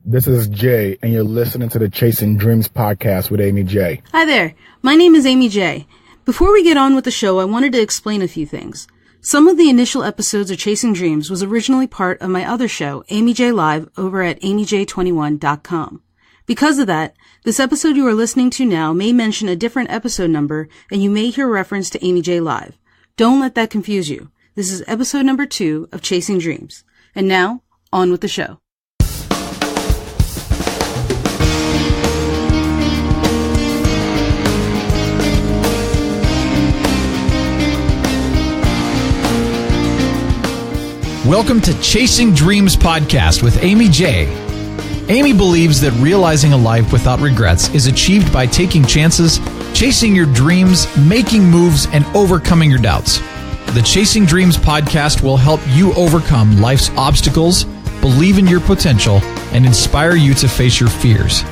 This is Jay, and you're listening to the Chasing Dreams podcast with Aimee J. Hi there. My name is Aimee J. Before we get on with the show, I wanted to explain a few things. Some of the initial episodes of Chasing Dreams was originally part of my other show, Aimee J Live, over at AimeeJ21.com. Because of that, this episode you are listening to now may mention a different episode number, and you may hear reference to Aimee J Live. Don't let that confuse you. This is episode number 2 of Chasing Dreams. And now, on with the show. Welcome to Chasing Dreams podcast with Aimee J. Aimee believes that realizing a life without regrets is achieved by taking chances, chasing your dreams, making moves, and overcoming your doubts. The Chasing Dreams podcast will help you overcome life's obstacles, believe in your potential, and inspire you to face your fears.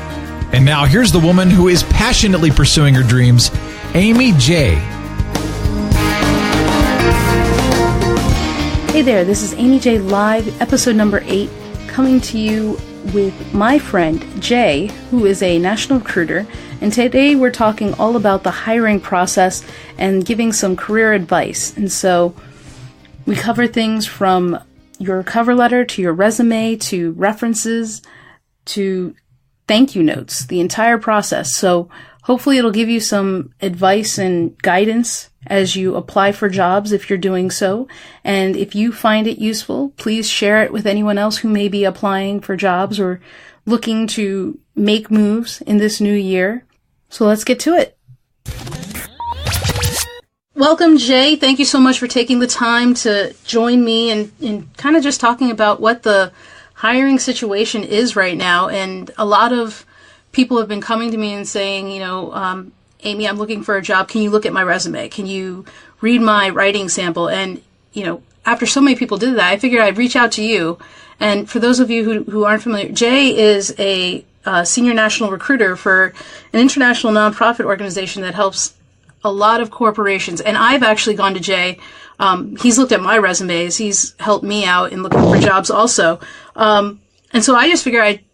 And now here's the woman who is passionately pursuing her dreams, Aimee J. Hey there, this is Aimee J Live, episode number 8, coming to you with my friend Jay, who is a national recruiter, and today we're talking all about the hiring process and giving some career advice. And so we cover things from your cover letter to your resume to references to thank you notes, the entire process. So hopefully it'll give you some advice and guidance as you apply for jobs if you're doing so. And if you find it useful, please share it with anyone else who may be applying for jobs or looking to make moves in this new year. So let's get to it. Welcome, Jay. Thank you so much for taking the time to join me and kind of just talking about what the hiring situation is right now. And a lot of people have been coming to me and saying, Aimee, I'm looking for a job. Can you look at my resume? Can you read my writing sample? And, after so many people did that, I figured I'd reach out to you. And for those of you who aren't familiar, Jay is a senior national recruiter for an international nonprofit organization that helps a lot of corporations. And I've actually gone to Jay. He's looked at my resumes. He's helped me out in looking for jobs also. And so I just figured I'd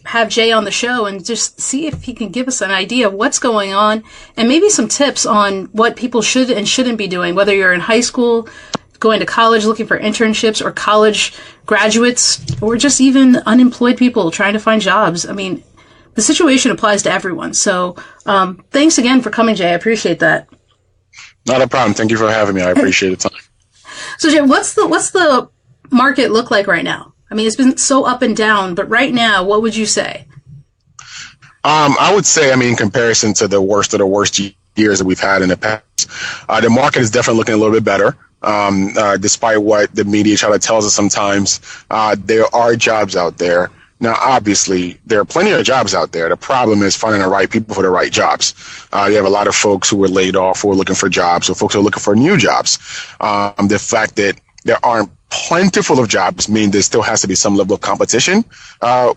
have Jay on the show and just see if he can give us an idea of what's going on and maybe some tips on what people should and shouldn't be doing, whether you're in high school, going to college, looking for internships, or college graduates, or just even unemployed people trying to find jobs. I mean, the situation applies to everyone. So thanks again for coming, Jay. I appreciate that. Not a problem. Thank you for having me. I appreciate the time. So Jay, what's the market look like right now? I mean, it's been so up and down, but right now, what would you say? I would say, in comparison to the worst of the worst years that we've had in the past, the market is definitely looking a little bit better. Despite what the media try to tell us sometimes, there are jobs out there. Now, obviously, there are plenty of jobs out there. The problem is finding the right people for the right jobs. You have a lot of folks who were laid off who are looking for jobs, or folks who are looking for new jobs. The fact that there aren't plentiful of jobs mean there still has to be some level of competition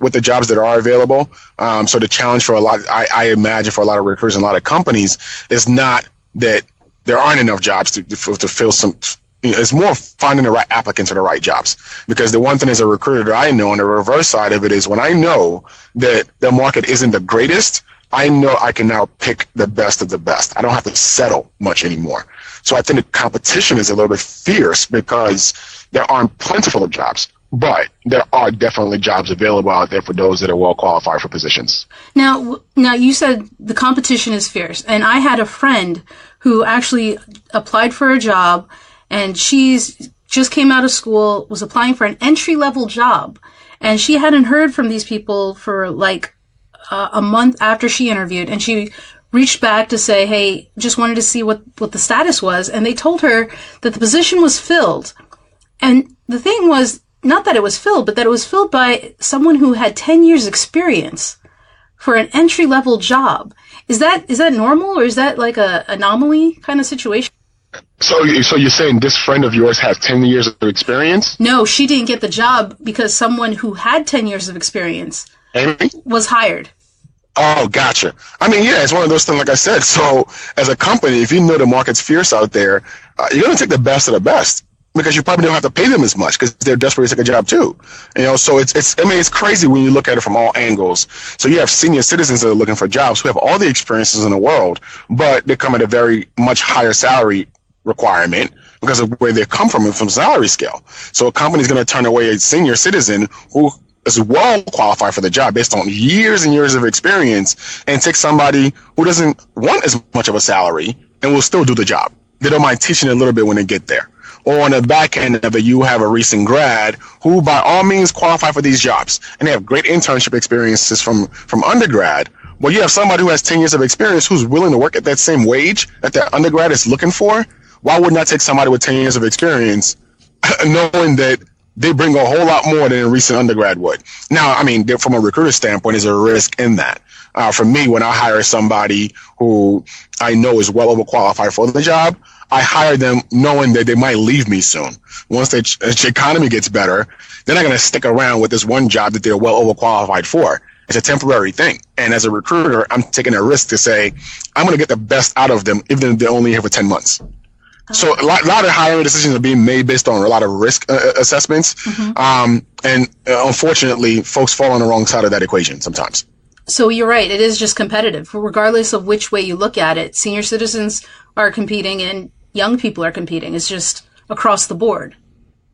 with the jobs that are available. So the challenge for I imagine for a lot of recruiters and a lot of companies is not that there aren't enough jobs to fill some. It's more finding the right applicants for the right jobs. Because the one thing as a recruiter that I know on the reverse side of it is when I know that the market isn't the greatest, I know I can now pick the best of the best. I don't have to settle much anymore. So I think the competition is a little bit fierce because there aren't plentiful of jobs, but there are definitely jobs available out there for those that are well qualified for positions. Now you said the competition is fierce, and I had a friend who actually applied for a job, and she's just came out of school, was applying for an entry-level job, and she hadn't heard from these people for like a month after she interviewed, and she reached back to say, hey, just wanted to see what the status was, and they told her that the position was filled. And the thing was, not that it was filled, but that it was filled by someone who had 10 years experience for an entry-level job. Is that normal, or is that like a anomaly kind of situation? So you're saying this friend of yours has 10 years of experience? No, she didn't get the job because someone who had 10 years of experience was hired. Oh, gotcha. It's one of those things, like I said. So as a company, if you know the market's fierce out there, you're going to take the best of the best. because you probably don't have to pay them as much because they're desperate to take a job too. So it's crazy when you look at it from all angles. So you have senior citizens that are looking for jobs who have all the experiences in the world, but they come at a very much higher salary requirement because of where they come from salary scale. So a company is going to turn away a senior citizen who is well qualified for the job based on years and years of experience and take somebody who doesn't want as much of a salary and will still do the job. They don't mind teaching a little bit when they get there. Or on the back end of it, you have a recent grad who by all means qualify for these jobs and they have great internship experiences from undergrad. But you have somebody who has 10 years of experience who's willing to work at that same wage that their undergrad is looking for. Why wouldn't I take somebody with 10 years of experience knowing that they bring a whole lot more than a recent undergrad would? Now, I mean, from a recruiter standpoint, there's a risk in that. For me, when I hire somebody who I know is well overqualified for the job, I hire them knowing that they might leave me soon. Once the economy gets better, they're not going to stick around with this one job that they're well overqualified for. It's a temporary thing. And as a recruiter, I'm taking a risk to say, I'm going to get the best out of them, even if they're only here for 10 months. So a lot of hiring decisions are being made based on a lot of risk assessments. And unfortunately, folks fall on the wrong side of that equation sometimes. So you're right. It is just competitive. Regardless of which way you look at it, senior citizens are competing and young people are competing. It's just across the board.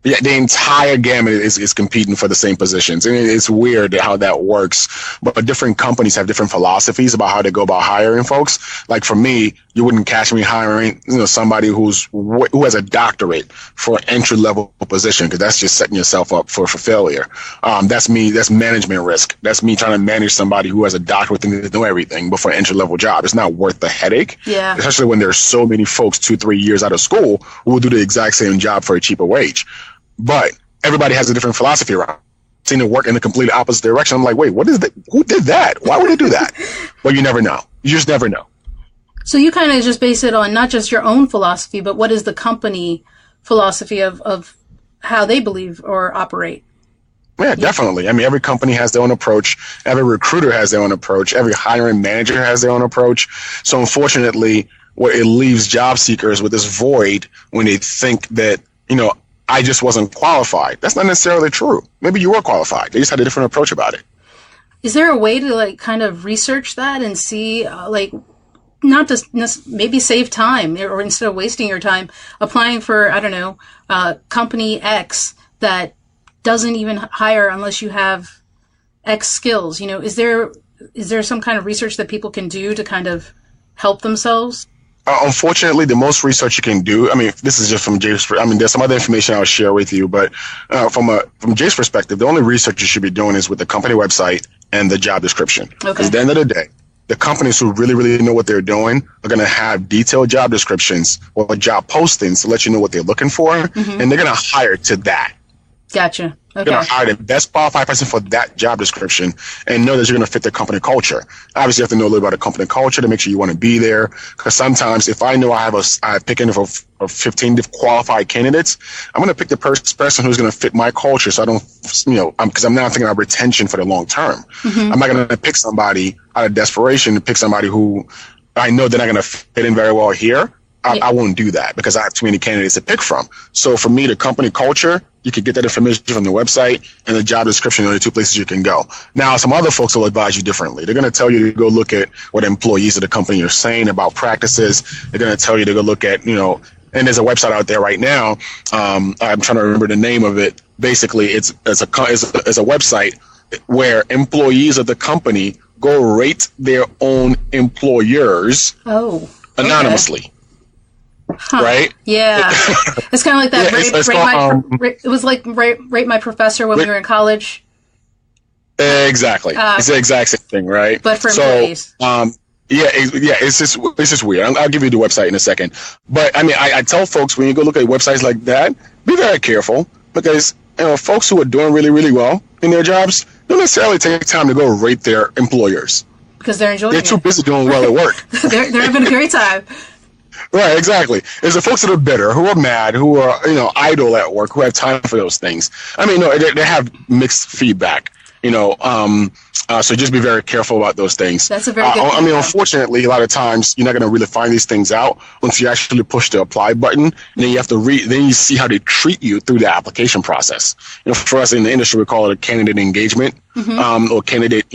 Yeah, the entire gamut is competing for the same positions. And it's weird how that works. But different companies have different philosophies about how they go about hiring folks. Like for me, you wouldn't catch me hiring, somebody who has a doctorate for an entry level position, because that's just setting yourself up for failure. That's me. That's management risk. That's me trying to manage somebody who has a doctorate and they know everything, but for an entry level job, it's not worth the headache. Yeah. Especially when there's so many folks 2-3 years out of school who will do the exact same job for a cheaper wage. But everybody has a different philosophy around. Seeing it work in the complete opposite direction. I'm like, wait, what is that? Who did that? Why would they do that? Well, you never know. You just never know. So you kind of just base it on not just your own philosophy, but what is the company philosophy of how they believe or operate? Yeah, definitely. I mean, every company has their own approach. Every recruiter has their own approach. Every hiring manager has their own approach. So unfortunately, it leaves job seekers with this void when they think that, I just wasn't qualified. That's not necessarily true. Maybe you were qualified. They just had a different approach about it. Is there a way to kind of research that and see not to maybe save time or instead of wasting your time applying for, I don't know, company X that doesn't even hire unless you have X skills? Is there some kind of research that people can do to kind of help themselves? Unfortunately, the most research you can do, this is just from Jay's, there's some other information I'll share with you, but from Jay's perspective, the only research you should be doing is with the company website and the job description. Because at the end of the day, the companies who really, really know what they're doing are going to have detailed job descriptions or job postings to let you know what they're looking for, and they're going to hire to that. Gotcha. Okay. You're going to hire the best qualified person for that job description and know that you're going to fit the company culture. Obviously, you have to know a little about the company culture to make sure you want to be there. Because sometimes if I know I pick in for 15 qualified candidates, I'm going to pick the person who's going to fit my culture. So I don't, because I'm now thinking about retention for the long term. I'm not going to pick somebody out of desperation to pick somebody who I know they're not going to fit in very well here. I won't do that because I have too many candidates to pick from. So for me, the company culture, you can get that information from the website, and the job description are the two places you can go. Now, some other folks will advise you differently. They're going to tell you to go look at what employees of the company are saying about practices. They're going to tell you to go look at, and there's a website out there right now. I'm trying to remember the name of it. Basically, it's a website where employees of the company go rate their own employers anonymously. Right? Yeah. It's kind of like that. It was like rate my professor when we were in college. Exactly. It's the exact same thing, right? But for employees. It's just weird. I'll give you the website in a second. But I tell folks when you go look at websites like that, be very careful because folks who are doing really, really well in their jobs don't necessarily take time to go rate their employers because they're enjoying. They're too busy doing well at work. they're having a great time. Right, exactly. There's the folks that are bitter, who are mad, who are, idle at work, who have time for those things. They have mixed feedback. So just be very careful about those things. That's a very good point. I mean, unfortunately, a lot of times you're not going to really find these things out once you actually push the apply button. And then you have to then you see how they treat you through the application process. For us in the industry, we call it a candidate engagement, or candidate,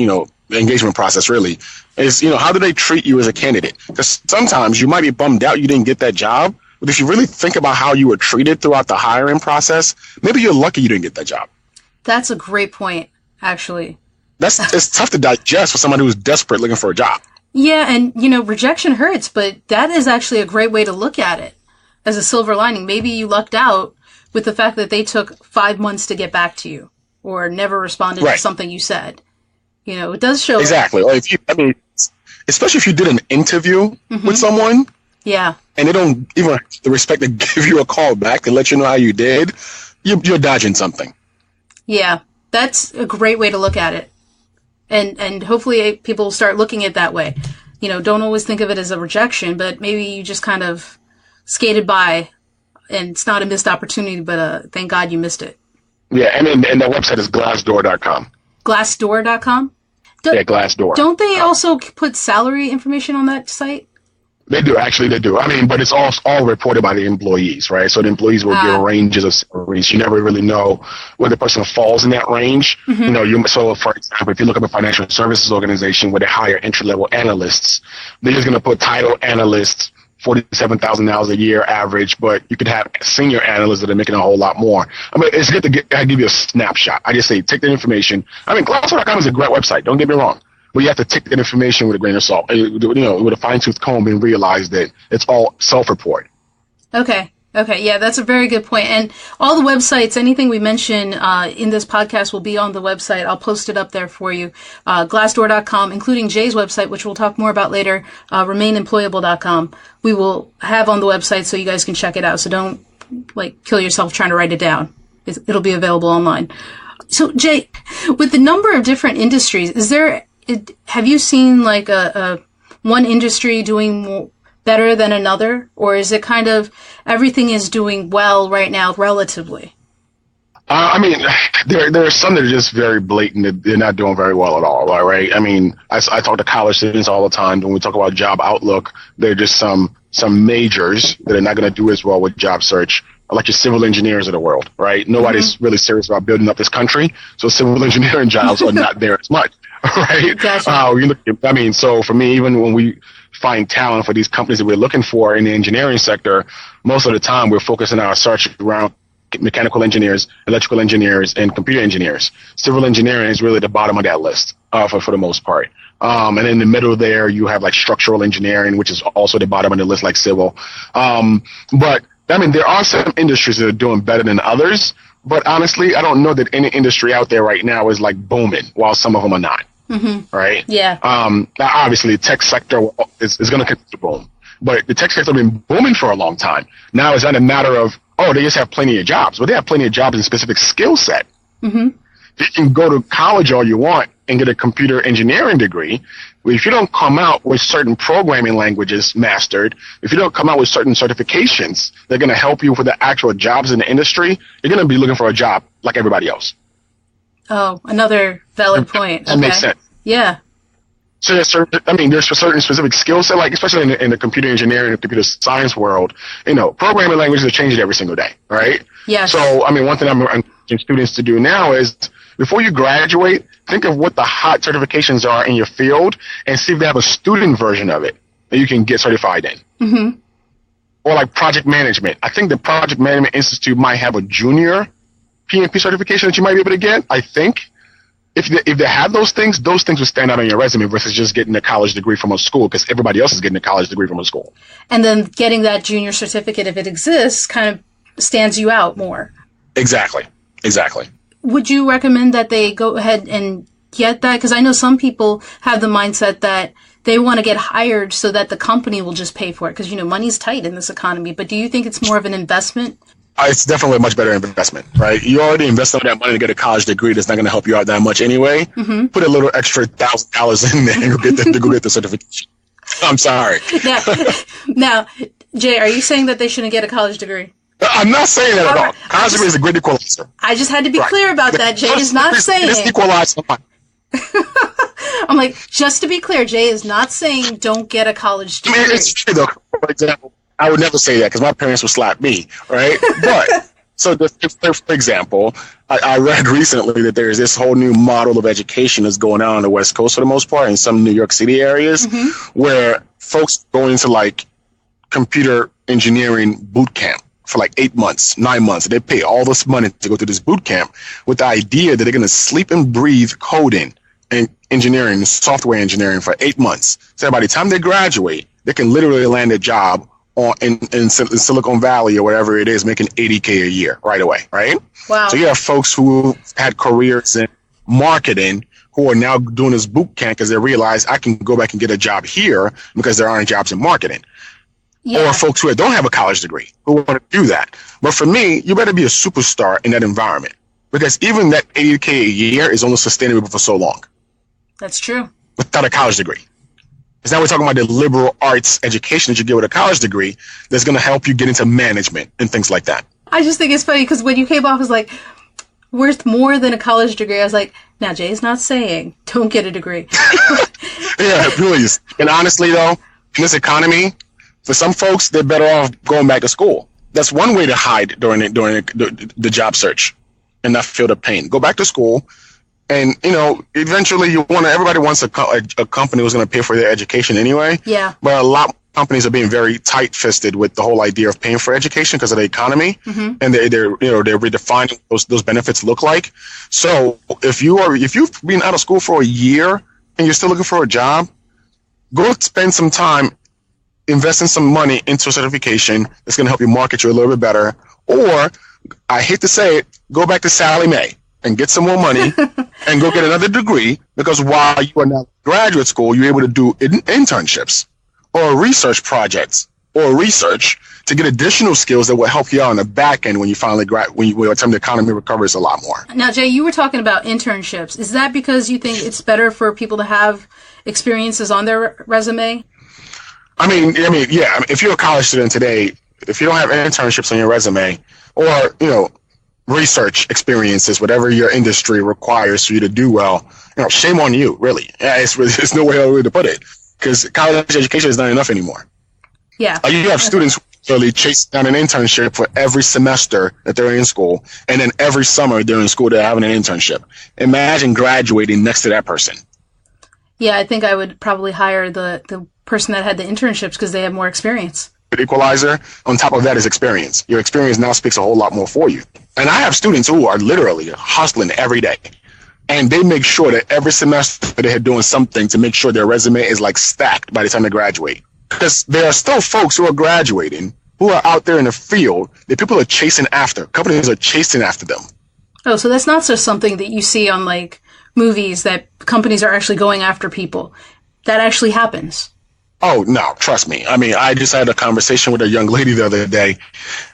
engagement process really is, how do they treat you as a candidate? Because sometimes you might be bummed out you didn't get that job. But if you really think about how you were treated throughout the hiring process, maybe you're lucky you didn't get that job. That's a great point, actually. It's tough to digest for somebody who's desperate looking for a job. Yeah, and, rejection hurts, but that is actually a great way to look at it as a silver lining. Maybe you lucked out with the fact that they took 5 months to get back to you or never responded to something you said. It does show. Exactly. Or especially if you did an interview with someone. Yeah. And they don't even have the respect to give you a call back to let you know how you did, you're dodging something. Yeah, that's a great way to look at it. And hopefully people will start looking at it that way. Don't always think of it as a rejection, but maybe you just kind of skated by and it's not a missed opportunity, but thank God you missed it. Yeah, and that website is glassdoor.com. Glassdoor.com? Yeah, Glassdoor. Don't they also put salary information on that site? They do. Actually, they do. I mean, but it's all reported by the employees, right? So the employees will give ranges of salaries. You never really know where the person falls in that range. So for example, if you look up a financial services organization where they hire entry-level analysts, they're just going to put title analysts, $47,000 a year average, but you could have senior analysts that are making a whole lot more. I mean, it's good to give you a snapshot. I just say, take that information. I mean, Glassdoor.com is a great website. Don't get me wrong. But you have to take that information with a grain of salt, with a fine-tooth comb, and realize that it's all self-report. Okay. Yeah, that's a very good point. And all the websites, anything we mention in this podcast will be on the website. I'll post it up there for you. Glassdoor.com, including Jay's website, which we'll talk more about later, remainemployable.com. We will have on the website so you guys can check it out. So don't, kill yourself trying to write it down. It'll be available online. So, Jay, with the number of different industries, have you seen a one industry doing better than another, or is it kind of everything is doing well right now relatively? I mean, there are some that are just very blatant that they're not doing very well at all, right? I mean, I talk to college students all the time. When we talk about job outlook, there are just some majors that are not going to do as well with job search, like your civil engineers of the world, right? Nobody's really serious about building up this country, so civil engineering jobs are not there as much. Right. Gotcha. So for me, even when we find talent for these companies that we're looking for in the engineering sector, most of the time we're focusing our search around mechanical engineers, electrical engineers, and computer engineers. Civil engineering is really the bottom of that list for the most part. And in the middle there, you have structural engineering, which is also the bottom of the list, like civil. But I mean, there are some industries that are doing better than others. But honestly, I don't know that any industry out there right now is booming, while some of them are not. Mm-hmm. Right? Yeah. Now, obviously, the tech sector is going to continue to boom. But the tech sector has been booming for a long time. Now it's not a matter of, they just have plenty of jobs. But they have plenty of jobs in a specific skill set. Mm-hmm. You can go to college all you want and get a computer engineering degree. But if you don't come out with certain programming languages mastered, if you don't come out with certain certifications that are going to help you for the actual jobs in the industry, you're going to be looking for a job like everybody else. Oh, another valid point. That makes sense. Yeah. So there's certain specific skill set, especially in the computer engineering and computer science world, programming languages are changing every single day, right? Yeah. So, one thing I'm encouraging students to do now is, before you graduate, think of what the hot certifications are in your field and see if they have a student version of it that you can get certified in. Mm-hmm. Or project management. I think the Project Management Institute might have a junior PMP certification that you might be able to get, I think. If they have those things will stand out on your resume versus just getting a college degree from a school, because everybody else is getting a college degree from a school. And then getting that junior certificate, if it exists, kind of stands you out more. Exactly. Would you recommend that they go ahead and get that? Because I know some people have the mindset that they want to get hired so that the company will just pay for it, because, money's tight in this economy. But do you think it's more of an investment? It's definitely a much better investment, right? You already invested that money to get a college degree that's not going to help you out that much anyway. Mm-hmm. Put a little extra $1,000 in there and go get the certification. I'm sorry. Now, Jay, are you saying that they shouldn't get a college degree? I'm not saying that at all. College degree is a great equalizer. I just had to be clear about that. Jay is not saying. It's equalizer. I'm like, just to be clear, Jay is not saying don't get a college degree. I mean, it's true, though. For example, I would never say that because my parents would slap me, right? But, so for example, I read recently that there's this whole new model of education that's going on the West Coast for the most part in some New York City areas where folks go into like computer engineering boot camp for like 8 months, 9 months. They pay all this money to go to this boot camp with the idea that they're going to sleep and breathe coding and engineering, software engineering for 8 months. So by the time they graduate, they can literally land a job in Silicon Valley or whatever it is, making $80K a year right away, right? Wow. So you have folks who had careers in marketing who are now doing this boot camp because they realize I can go back and get a job here because there aren't jobs in marketing. Yeah. Or folks who don't have a college degree who want to do that. But for me, you better be a superstar in that environment because even that $80K a year is only sustainable for so long. That's true. Without a college degree. Because now we're talking about the liberal arts education that you get with a college degree that's going to help you get into management and things like that. I just think it's funny because when you came off as like, worth more than a college degree, I was like, now Jay's not saying don't get a degree. Yeah, please. And honestly, though, in this economy, for some folks, they're better off going back to school. That's one way to hide during the job search and not feel the pain. Go back to school. And, you know, eventually everybody wants a company who's going to pay for their education anyway. Yeah. But a lot of companies are being very tight-fisted with the whole idea of paying for education because of the economy. Mm-hmm. And they're redefining those benefits look like. So if you've been out of school for a year and you're still looking for a job, go spend some time investing some money into a certification that's going to help you market you a little bit better. Or, I hate to say it, go back to Sallie Mae and get some more money and go get another degree, because while you are now in graduate school, you're able to do internships or research projects or research to get additional skills that will help you out on the back end when you finally by the time the economy recovers a lot more. Now, Jay, you were talking about internships. Is that because you think it's better for people to have experiences on their resume? I mean, yeah. If you're a college student today, if you don't have internships on your resume or, research experiences, whatever your industry requires for you to do well, shame on you, really. It's no way to put it, because college education is not enough anymore. Yeah. You have students who really chase down an internship for every semester that they're in school, and then every summer they're in school they're having an internship. Imagine graduating next to that person. Yeah, I think I would probably hire the person that had the internships because they have more experience. Equalizer, on top of that is experience. Your experience now speaks a whole lot more for you. And I have students who are literally hustling every day. And they make sure that every semester they're doing something to make sure their resume is like stacked by the time they graduate. Because there are still folks who are graduating who are out there in the field that people are chasing after. Companies are chasing after them. Oh, so that's not just something that you see on like movies that companies are actually going after people. That actually happens. Oh, no, trust me. I mean, I just had a conversation with a young lady the other day.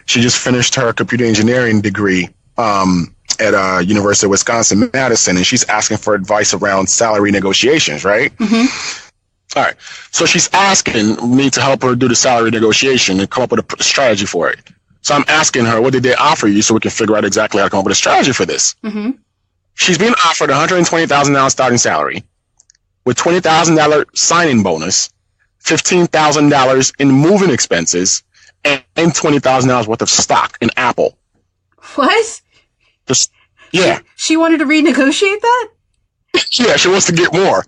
She just finished her computer engineering degree at University of Wisconsin-Madison, and she's asking for advice around salary negotiations, right? Mm-hmm. All right. So she's asking me to help her do the salary negotiation and come up with a strategy for it. So I'm asking her, what did they offer you so we can figure out exactly how to come up with a strategy for this? Mm-hmm. She's being offered $120,000 starting salary with $20,000 signing bonus, $15,000 in moving expenses, and $20,000 worth of stock in Apple. What? Yeah. She wanted to renegotiate that? Yeah, she wants to get more.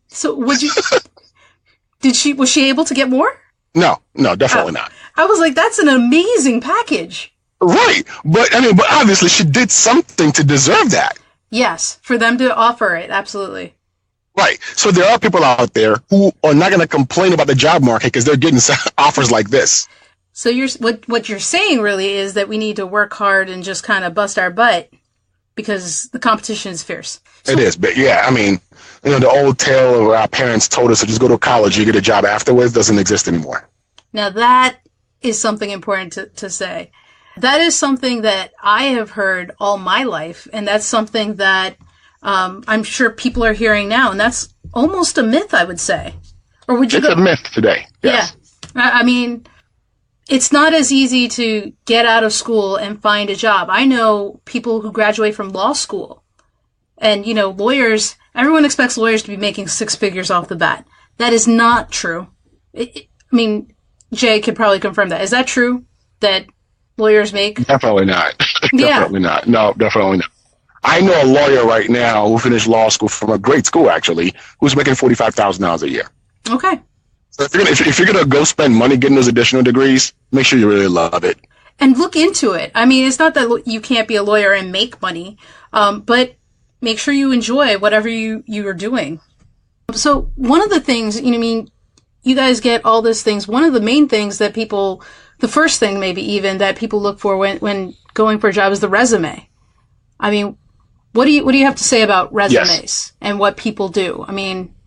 So was she able to get more? No, definitely not. I was like, that's an amazing package. Right. But obviously she did something to deserve that. Yes, for them to offer it, absolutely. Right. So there are people out there who are not going to complain about the job market because they're getting offers like this. So what you're saying really is that we need to work hard and just kind of bust our butt because the competition is fierce. So, it is. But yeah, I mean, the old tale of our parents told us to just go to college, you get a job afterwards, doesn't exist anymore. Now that is something important to say. That is something that I have heard all my life, and that's something that I'm sure people are hearing now, and that's almost a myth, I would say. Or would you? It's a myth today. Yes. Yeah. I mean, it's not as easy to get out of school and find a job. I know people who graduate from law school, and, lawyers, everyone expects lawyers to be making six figures off the bat. That is not true. Jay could probably confirm that. Is that true that lawyers make? Definitely not. Definitely not. No, definitely not. I know a lawyer right now who finished law school from a great school, actually, who's making $45,000 a year. Okay. So if you're gonna go spend money getting those additional degrees, make sure you really love it and look into it. It's not that you can't be a lawyer and make money, but make sure you enjoy whatever you are doing. So one of the things, you guys get all these things. One of the main things that the first thing maybe even that people look for when going for a job is the resume. What do you have to say about resumes and what people do?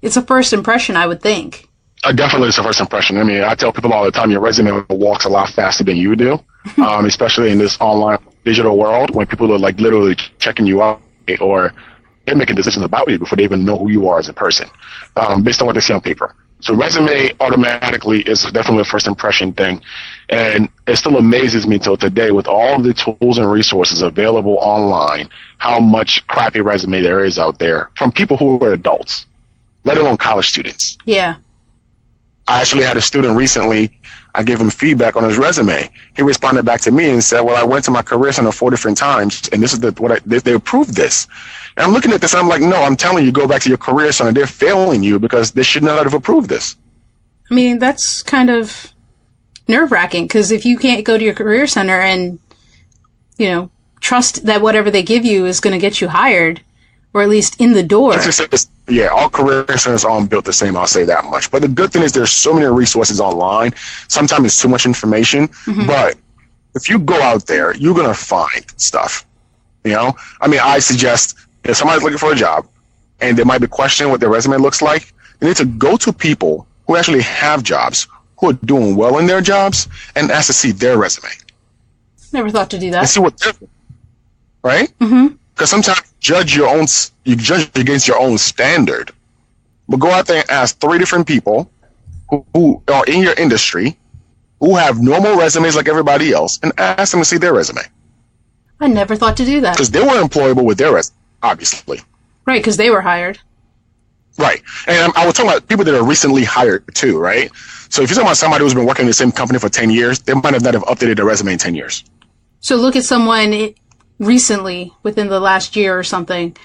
It's a first impression, I would think. Definitely it's a first impression. I tell people all the time, your resume walks a lot faster than you do, especially in this online digital world when people are like literally checking you out or they're making decisions about you before they even know who you are as a person, based on what they see on paper. So resume automatically is definitely a first impression thing. And it still amazes me till today with all the tools and resources available online, how much crappy resume there is out there from people who are adults, let alone college students. Yeah. I actually had a student recently, I gave him feedback on his resume. He responded back to me and said, well, I went to my career center 4 different times, and this is they approved this. And I'm looking at this, and I'm like, no, I'm telling you, go back to your career center. They're failing you because they should not have approved this. That's kind of nerve-wracking, because if you can't go to your career center and, trust that whatever they give you is going to get you hired, or at least in the door. Yeah, all career centers aren't built the same, I'll say that much. But the good thing is there's so many resources online. Sometimes it's too much information. Mm-hmm. But if you go out there, you're going to find stuff. I suggest if somebody's looking for a job and they might be questioning what their resume looks like, they need to go to people who actually have jobs, who are doing well in their jobs, and ask to see their resume. Never thought to do that. And see what they're doing. Right? Mm-hmm. Because sometimes you judge against your own standard. But go out there and ask 3 different people who are in your industry, who have normal resumes like everybody else, and ask them to see their resume. I never thought to do that. Because they were employable with their resume, obviously. Right, because they were hired. Right. And I was talking about people that are recently hired too, right? So if you're talking about somebody who's been working in the same company for 10 years, they might not have updated their resume in 10 years. So look at someone recently, within the last year or something,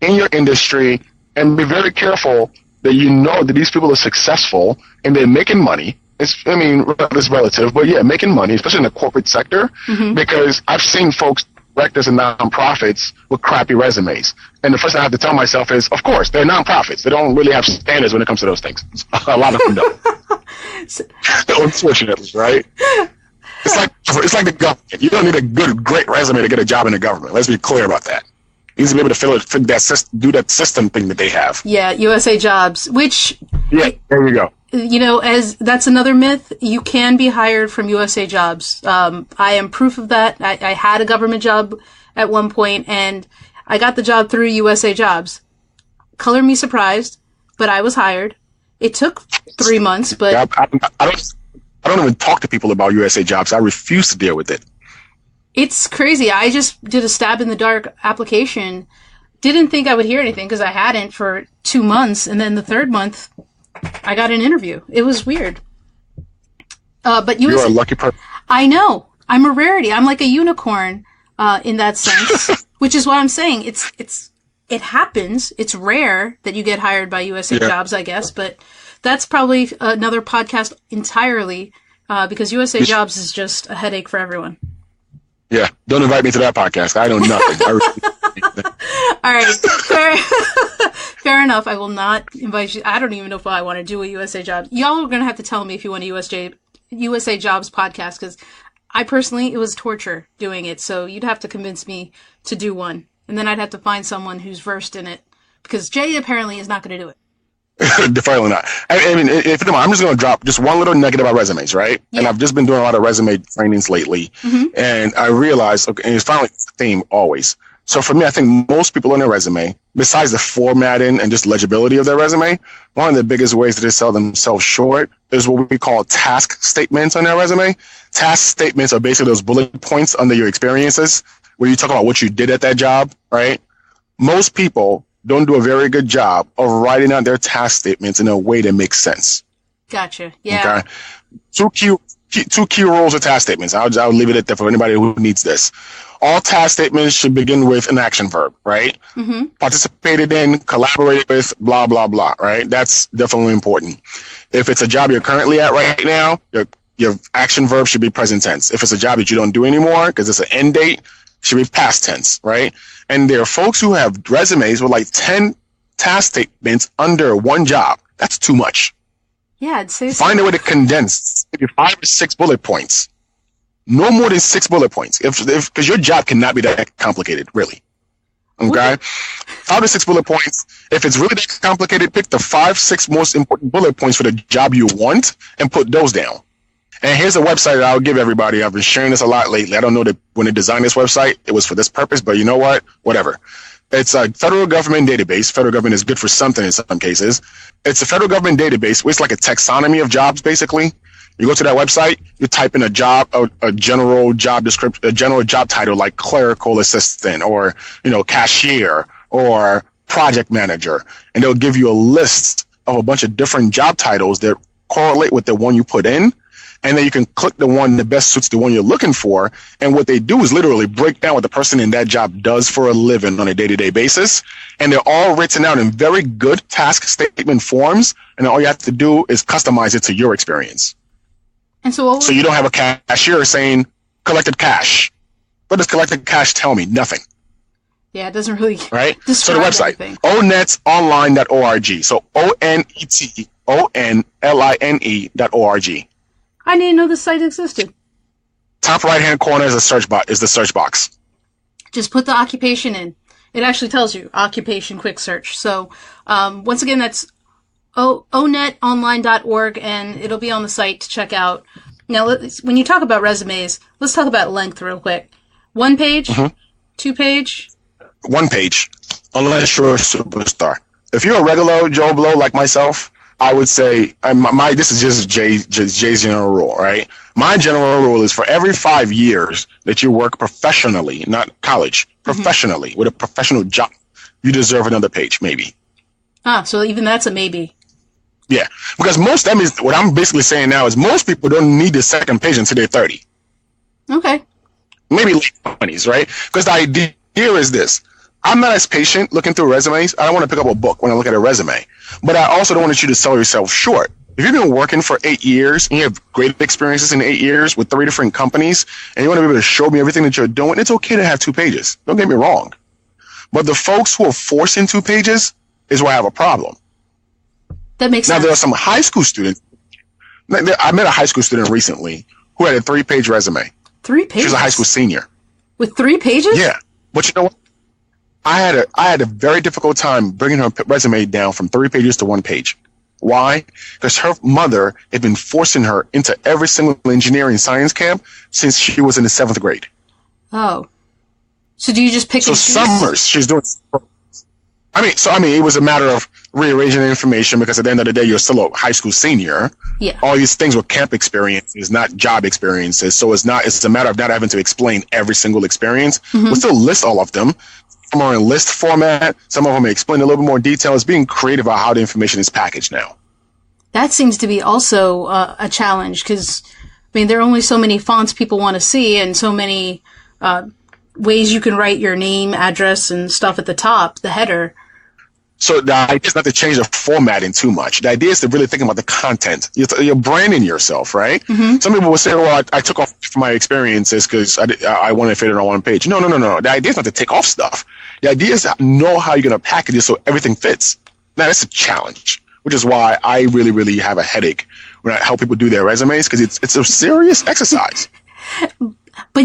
in your industry, and be very careful that that these people are successful and they're making money. It's relative, but yeah, making money, especially in the corporate sector, mm-hmm. because I've seen folks, directors and nonprofits with crappy resumes. And the first thing I have to tell myself is, of course, they're nonprofits. They don't really have standards when it comes to those things. A lot of them don't. Unfortunately, right? It's like the government. You don't need a great resume to get a job in the government. Let's be clear about that. You need to be able to do that system thing that they have. Yeah, USA Jobs, which... Yeah, there you go. As that's another myth. You can be hired from USA Jobs. I am proof of that. I had a government job at one point, and I got the job through USA Jobs. Color me surprised, but I was hired. It took 3 months, but... Yeah, I don't even talk to people about USA Jobs. I refuse to deal with it. It's crazy. I just did a stab in the dark application. Didn't think I would hear anything because I hadn't for 2 months. And then the 3rd month, I got an interview. It was weird. But you're a lucky person. I know. I'm a rarity. I'm like a unicorn in that sense, which is what I'm saying. It happens. It's rare that you get hired by USA Jobs, I guess, but that's probably another podcast entirely, because USA Jobs is just a headache for everyone. Yeah, don't invite me to that podcast. I know nothing. All right, fair enough. I will not invite you. I don't even know if I want to do a USA Jobs. Y'all are going to have to tell me if you want a USA Jobs podcast, because I personally, it was torture doing it. So you'd have to convince me to do one. And then I'd have to find someone who's versed in it, because Jay apparently is not going to do it. Definitely not. I mean, if you don't mind, I'm just going to drop just one little nugget about resumes, right? Yeah. And I've just been doing a lot of resume trainings lately. Mm-hmm. And I realized, okay, and it's finally the theme always. So for me, I think most people on their resume, besides the formatting and just legibility of their resume, one of the biggest ways that they sell themselves short is what we call task statements on their resume. Task statements are basically those bullet points under your experiences where you talk about what you did at that job, right? Most people don't do a very good job of writing out their task statements in a way that makes sense. Gotcha. Yeah. Okay. Two key rules of task statements. I'll leave it at that for anybody who needs this. All task statements should begin with an action verb, right? Mm-hmm. Participated in, collaborated with, blah, blah, blah, right? That's definitely important. If it's a job you're currently at right now, your action verb should be present tense. If it's a job that you don't do anymore because it's an end date, it should be past tense, right? And there are folks who have resumes with like 10 task statements under one job. That's too much. Yeah, I'd say so. Find a way to condense maybe 5 or 6 bullet points. No more than 6 bullet points. Because your job cannot be that complicated, really. Okay? 5 to 6 bullet points. If it's really that complicated, pick the 5, 6 most important bullet points for the job you want and put those down. And here's a website that I'll give everybody. I've been sharing this a lot lately. I don't know that when they designed this website, it was for this purpose, but you know what? Whatever. It's a federal government database. Federal government is good for something in some cases. It's a federal government database where it's like a taxonomy of jobs, basically. You go to that website, you type in a general job description, a general job title like clerical assistant or, cashier or project manager. And they'll give you a list of a bunch of different job titles that correlate with the one you put in. And then you can click the one that best suits the one you're looking for. And what they do is literally break down what the person in that job does for a living on a day-to-day basis. And they're all written out in very good task statement forms. And all you have to do is customize it to your experience. And so you don't have a cashier saying collected cash. What does collected cash tell me? Nothing. Yeah, it doesn't really right? So describe the website, anything. onetsonline.org. So onetsonline.org. I didn't know this site existed. Top right-hand corner is the search box. Just put the occupation in. It actually tells you occupation quick search. So once again, that's onetonline.org, and it'll be on the site to check out. Now, when you talk about resumes, let's talk about length real quick. 1 page, 2 page? 1 page, unless you're a superstar. If you're a regular Joe Blow like myself, I would say this is just Jay's general rule, right? My general rule is for every 5 years that you work professionally, not college, professionally with a professional job, you deserve another page, maybe. So even that's a maybe. Yeah, because what I'm basically saying now is most people don't need the second page until they're 30. Okay. Maybe late 20s, right? Because the idea is this. I'm not as patient looking through resumes. I don't want to pick up a book when I look at a resume. But I also don't want you to sell yourself short. If you've been working for 8 years and you have great experiences in 8 years with 3 different companies and you want to be able to show me everything that you're doing, it's okay to have 2 pages. Don't get me wrong. But the folks who are forcing 2 pages is where I have a problem. That makes sense. Now, there are some high school students. I met a high school student recently who had a 3-page resume. 3 pages? She's a high school senior. With 3 pages? Yeah. But you know what? I had a very difficult time bringing her resume down from 3 pages to 1 page. Why? Because her mother had been forcing her into every single engineering science camp since she was in the 7th grade. Oh. So do you just pick and choose? So summers, she's doing... it was a matter of rearranging the information because at the end of the day, you're still a high school senior. Yeah. All these things were camp experiences, not job experiences. So it's a matter of not having to explain every single experience. We'll still list all of them. Some are in list format. Some of them explain a little bit more detail. It's being creative about how the information is packaged now. That seems to be also a challenge because, there are only so many fonts people want to see and so many ways you can write your name, address, and stuff at the top, the header. So the idea is not to change the formatting too much. The idea is to really think about the content. You're branding yourself, right? Some people will say, well, I took off my experiences because I wanted to fit it on 1 page. No. The idea is not to take off stuff. The idea is to know how you're going to package it so everything fits. Now, that's a challenge, which is why I really, really have a headache when I help people do their resumes because it's a serious exercise. But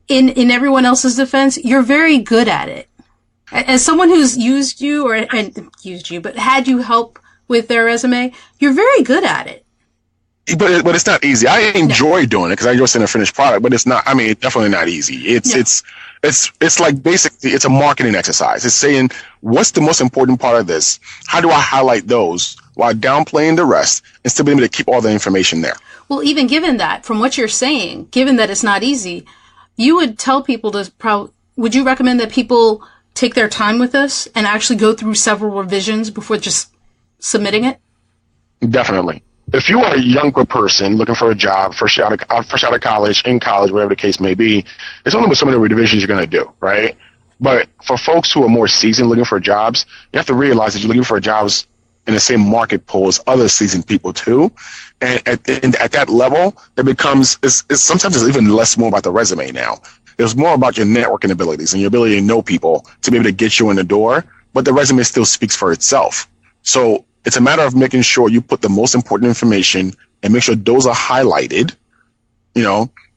in everyone else's defense, you're very good at it. As someone who's used you but had you help with their resume, you're very good at it. But it's not easy. I enjoy doing it because I enjoy seeing a finished product, but it's not, it's definitely not easy. It's It's like basically it's a marketing exercise. It's saying, what's the most important part of this? How do I highlight those while downplaying the rest and still be able to keep all the information there? Well, even given that, from what you're saying, given that it's not easy, you would tell people would you recommend that people take their time with this and actually go through several revisions before just submitting it? Definitely. If you are a younger person looking for a job, fresh out of college, in college, whatever the case may be, it's only with some of the revisions you're going to do, right? But for folks who are more seasoned looking for jobs, you have to realize that you're looking for jobs in the same market pool as other seasoned people too. And at that level, it becomes, sometimes it's even less more about the resume now. It's more about your networking abilities and your ability to know people to be able to get you in the door, but the resume still speaks for itself. So it's a matter of making sure you put the most important information and make sure those are highlighted,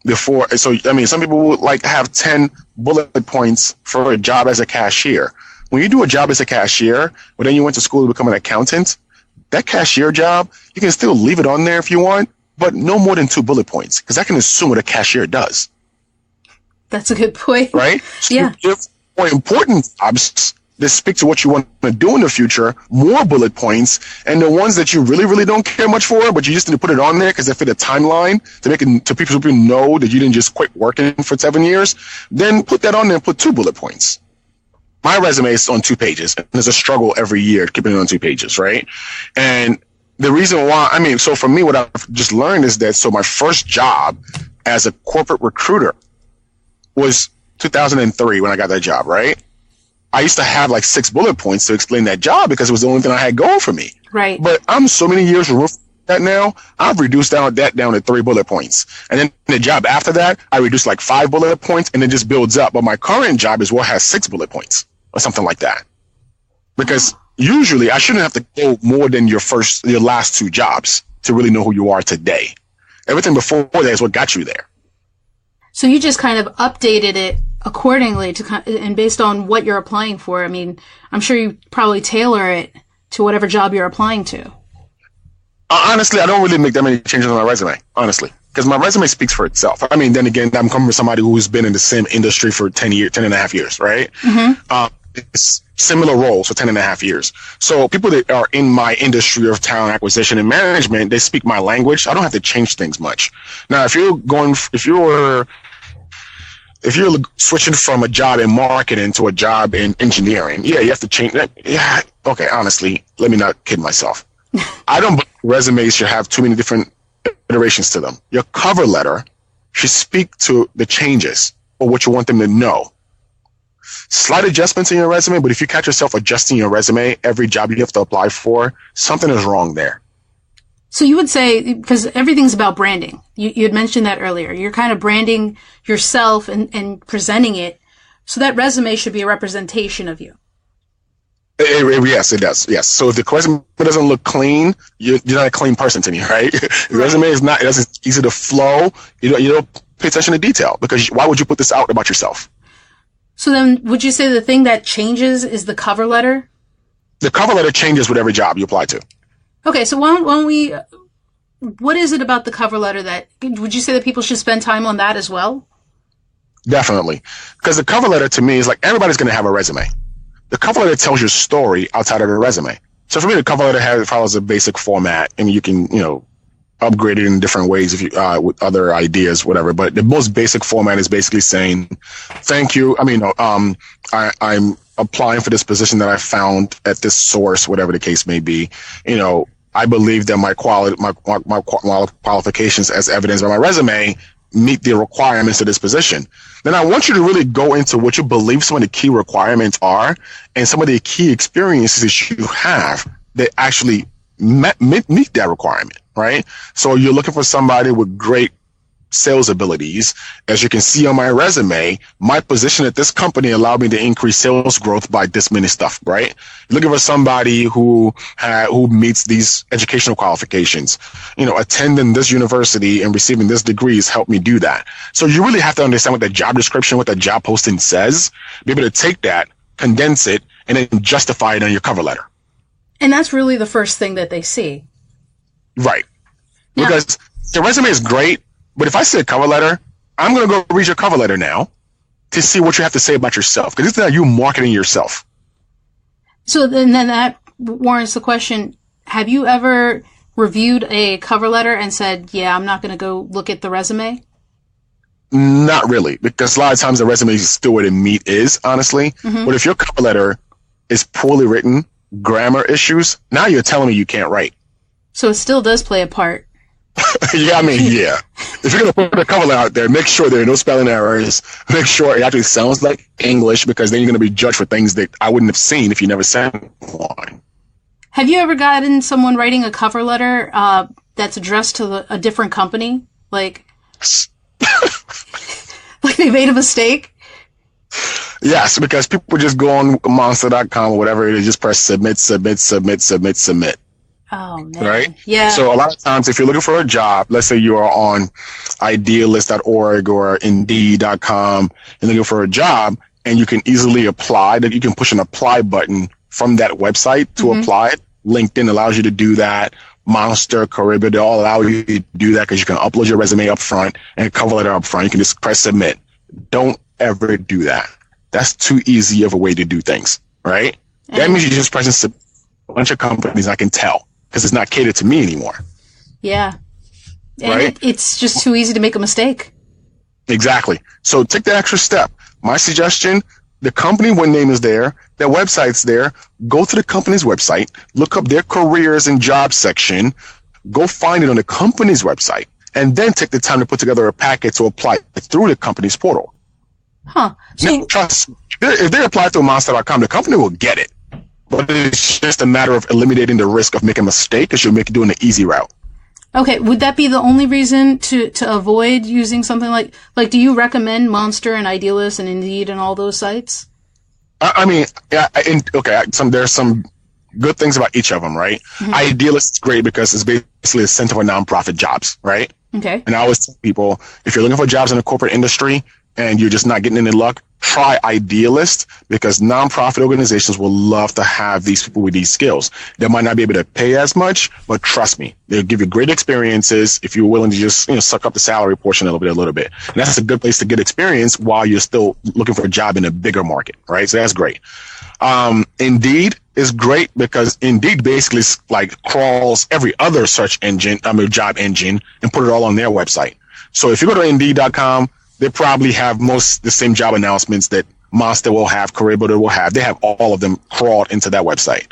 before. So, I mean, some people would like have 10 bullet points for a job as a cashier. When you do a job as a cashier, but then you went to school to become an accountant, that cashier job, you can still leave it on there if you want, but no more than 2 bullet points, because I can assume what a cashier does. That's a good point. Right? So Yeah. give more important jobs that speak to what you want to do in the future, more bullet points, and the ones that you really, really don't care much for, but you just need to put it on there because they fit a timeline to make it to people who know that you didn't just quit working for 7 years, then put that on there and put 2 bullet points. My resume is on 2 pages, and there's a struggle every year keeping it on 2 pages, right? And the reason why, so for me, what I've just learned is that, so my first job as a corporate recruiter was 2003 when I got that job, right? I used to have like 6 bullet points to explain that job because it was the only thing I had going for me. Right. But I'm so many years removed from that now, I've reduced that down to 3 bullet points. And then the job after that, I reduced like 5 bullet points and it just builds up. But my current job is what has 6 bullet points or something like that. Because usually I shouldn't have to go more than your last 2 jobs to really know who you are today. Everything before that is what got you there. So you just kind of updated it accordingly and based on what you're applying for. I mean, I'm sure you probably tailor it to whatever job you're applying to. Honestly, I don't really make that many changes on my resume, honestly, because my resume speaks for itself. I mean, then again, I'm coming from somebody who's been in the same industry for 10 and a half years, right? Mm-hmm. It's similar roles for 10 and a half years. So people that are in my industry of talent acquisition and management, they speak my language. I don't have to change things much. Now, if you're switching from a job in marketing to a job in engineering, you have to change that. Yeah. Okay. Honestly, let me not kid myself. I don't believe resumes should have too many different iterations to them. Your cover letter should speak to the changes or what you want them to know. Slight adjustments in your resume, but if you catch yourself adjusting your resume every job you have to apply for, something is wrong there. So you would say, because everything's about branding. You had mentioned that earlier. You're kind of branding yourself and presenting it. So that resume should be a representation of you. Yes, it does. Yes. So if the resume doesn't look clean, you're not a clean person to me, right? The resume is not, it doesn't easy to flow. You don't pay attention to detail because why would you put this out about yourself? So then would you say the thing that changes is the cover letter? The cover letter changes with every job you apply to. Okay. So why don't we, what is it about the cover letter that, would you say that people should spend time on that as well? Definitely. Because the cover letter to me is like everybody's going to have a resume. The cover letter tells your story outside of the resume. So for me, the cover letter follows a basic format, and you can, upgrade it in different ways if you with other ideas, whatever. But the most basic format is basically saying, "Thank you." I'm applying for this position that I found at this source, whatever the case may be. I believe that my qualifications, as evidenced by my resume, meet the requirements of this position. Then I want you to really go into what you believe some of the key requirements are and some of the key experiences you have that actually meet that requirement, right? So you're looking for somebody with great sales abilities. As you can see on my resume, my position at this company allowed me to increase sales growth by this many stuff, right? You're looking for somebody who meets these educational qualifications. Attending this university and receiving this degrees helped me do that. So you really have to understand what the job description, what the job posting says, be able to take that, condense it, and then justify it on your cover letter. And that's really the first thing that they see. Right. Now, because the resume is great, but if I say a cover letter, I'm going to go read your cover letter now, to see what you have to say about yourself. Because it's not you marketing yourself. So then that warrants the question, have you ever reviewed a cover letter and said, yeah, I'm not going to go look at the resume? Not really, because a lot of times the resume is still where the meat is, honestly. Mm-hmm. But if your cover letter is poorly written, grammar issues, now you're telling me you can't write. So it still does play a part. Yeah, I mean, yeah. If you're going to put a cover letter out there, make sure there are no spelling errors. Make sure it actually sounds like English, because then you're going to be judged for things that I wouldn't have seen if you never sent one. Have you ever gotten someone writing a cover letter that's addressed to a different company? Like they made a mistake? Yes, because people just go on monster.com or whatever it is, just press submit. Oh, man. Right? Yeah. So a lot of times if you're looking for a job, let's say you are on idealist.org or indeed.com and looking for a job, and you can easily apply, that you can push an apply button from that website to apply it. LinkedIn allows you to do that. Monster, Cariba, they all allow you to do that because you can upload your resume up front and a cover letter up front. You can just press submit. Don't ever do that. That's too easy of a way to do things, right? That means you're just pressing a bunch of companies. I can tell because it's not catered to me anymore. Yeah. And right? It's just too easy to make a mistake. Exactly. So take the extra step. My suggestion, the company name is there, their website's there. Go to the company's website, look up their careers and jobs section, go find it on the company's website, and then take the time to put together a packet to apply through the company's portal. Huh. So, now, trust me, if they apply through monster.com, the company will get it. But it's just a matter of eliminating the risk of making a mistake because you're doing the easy route. Okay, would that be the only reason to avoid using something like do you recommend Monster and Idealist and Indeed and all those sites? I mean, yeah, there's some good things about each of them, right? Mm-hmm. Idealist is great because it's basically a center for nonprofit jobs, right? Okay. And I always tell people, if you're looking for jobs in the corporate industry and you're just not getting any luck, try Idealist, because nonprofit organizations will love to have these people with these skills. They might not be able to pay as much, but trust me, they'll give you great experiences if you're willing to just suck up the salary portion a little bit. And that's a good place to get experience while you're still looking for a job in a bigger market, right? So that's great. Indeed is great because Indeed basically crawls every other job engine and put it all on their website. So if you go to Indeed.com, they probably have the same job announcements that Monster will have, Cariba will have. They have all of them crawled into that website.